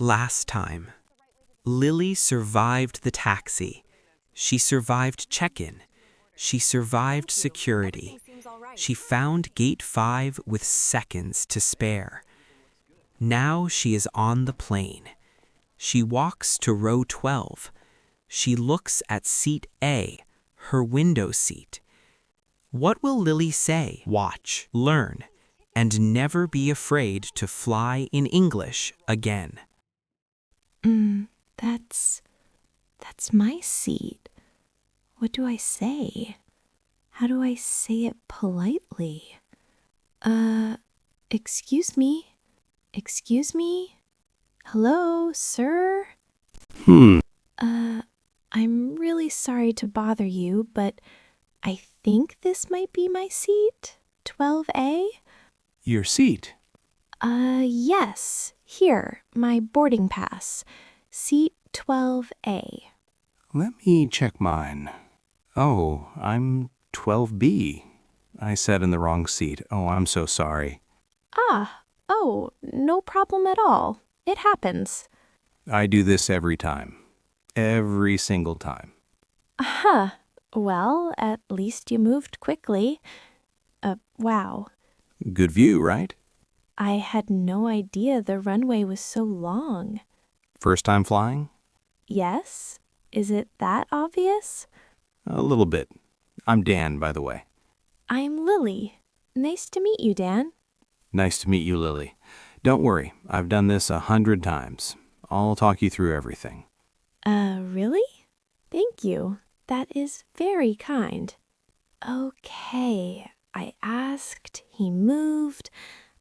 Last time, Lily survived the taxi. She survived check-in. She survived security. She found gate 5 with seconds to spare. Now she is on the plane. She walks to row 12. She looks at seat A, her window seat. What will Lily say? Watch, learn, and never be afraid to fly in English again. That's my seat. What do I say? How do I say it politely? Excuse me? Excuse me? Hello, sir? I'm really sorry to bother you, but I think this might be my seat, 12A? Your seat? Yes. Here, my boarding pass. Seat 12A. Let me check mine. Oh, I'm 12B. I sat in the wrong seat. Oh, I'm so sorry. Oh, no problem at all. It happens. I do this every time. Every single time. Well, at least you moved quickly. Wow. Good view, right? I had no idea the runway was so long. First time flying? Yes? Is it that obvious? A little bit. I'm Dan, by the way. I'm Lily. Nice to meet you, Dan. Nice to meet you, Lily. Don't worry, I've done this 100 times. I'll talk you through everything. Really? Thank you. That is very kind. Okay, I asked, he moved.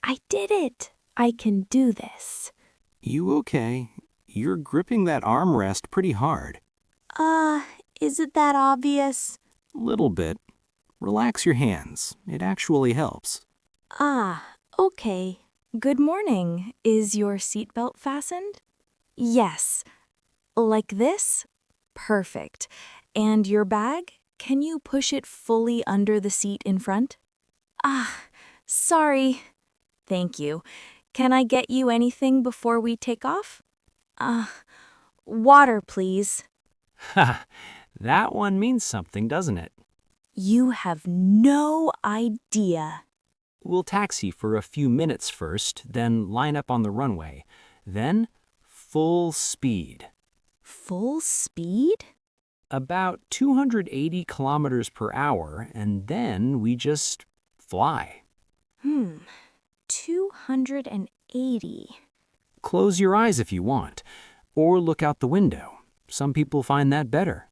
I did it. I can do this. You okay? You're gripping that armrest pretty hard. Is it that obvious? Little bit. Relax your hands. It actually helps. Okay. Good morning. Is your seatbelt fastened? Yes. Like this? Perfect. And your bag? Can you push it fully under the seat in front? Sorry. Thank you. Can I get you anything before we take off? Water, please. Ha! That one means something, doesn't it? You have no idea. We'll taxi for a few minutes first, then line up on the runway. Then, full speed. Full speed? About 280 kilometers per hour, and then we just fly. 280. Close your eyes if you want, or look out the window. Some people find that better.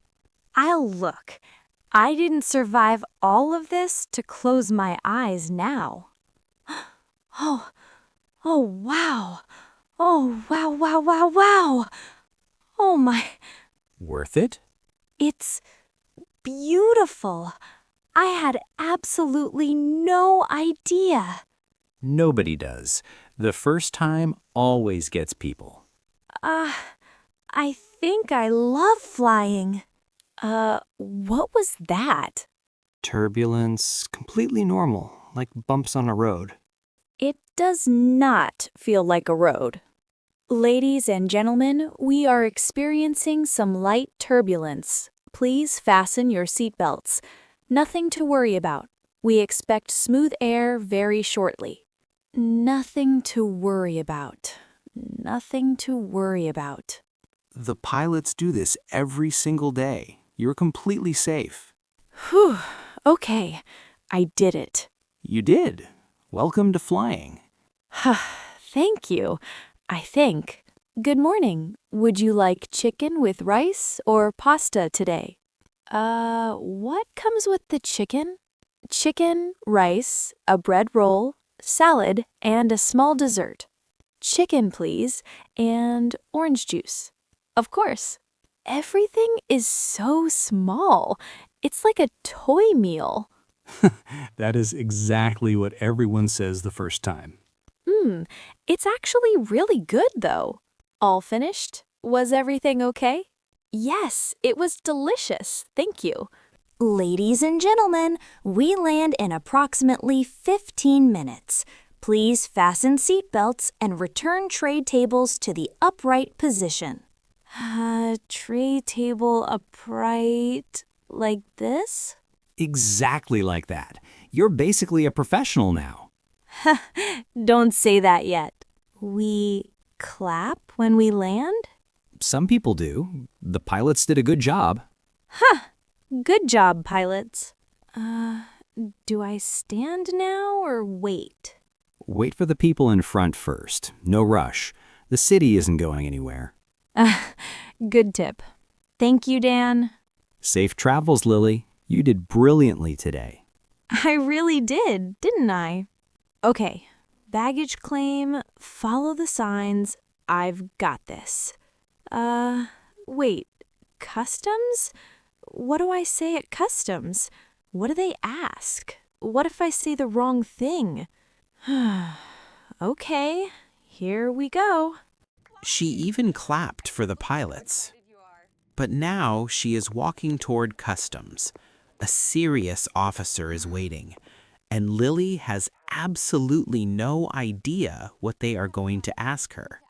I'll look. I didn't survive all of this to close my eyes now. Oh, wow. Oh, wow. Oh, my. Worth it? It's beautiful. I had absolutely no idea. Nobody does. The first time always gets people. I think I love flying. What was that? Turbulence, completely normal, like bumps on a road. It does not feel like a road. Ladies and gentlemen, we are experiencing some light turbulence. Please fasten your seatbelts. Nothing to worry about. We expect smooth air very shortly. Nothing to worry about. Nothing to worry about. The pilots do this every single day. You're completely safe. Whew. Okay, I did it. You did. Welcome to flying. Thank you, I think. Good morning. Would you like chicken with rice or pasta today? What comes with the chicken? Chicken, rice, a bread roll, salad, and a small dessert. Chicken, please, and orange juice. Of course. Everything is so small. It's like a toy meal. That is exactly what everyone says the first time. It's actually really good, though. All finished? Was everything okay? Yes, it was delicious. Thank you. Ladies and gentlemen, we land in approximately 15 minutes. Please fasten seatbelts and return tray tables to the upright position. Tray table upright like this? Exactly like that. You're basically a professional now. Don't say that yet. We clap when we land? Some people do. The pilots did a good job. Good job, pilots. Do I stand now or wait? Wait for the people in front first. No rush. The city isn't going anywhere. Good tip. Thank you, Dan. Safe travels, Lily. You did brilliantly today. I really did, didn't I? Okay, baggage claim, follow the signs. I've got this. Wait, customs? What do I say at customs? What do they ask? What if I say the wrong thing? Okay, here we go. She even clapped for the pilots. But now she is walking toward customs. A serious officer is waiting, and Lily has absolutely no idea what they are going to ask her.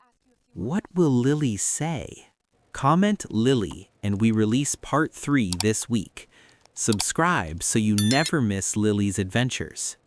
What will Lily say? Comment Lily and we release part 3 this week. Subscribe so you never miss Lily's adventures.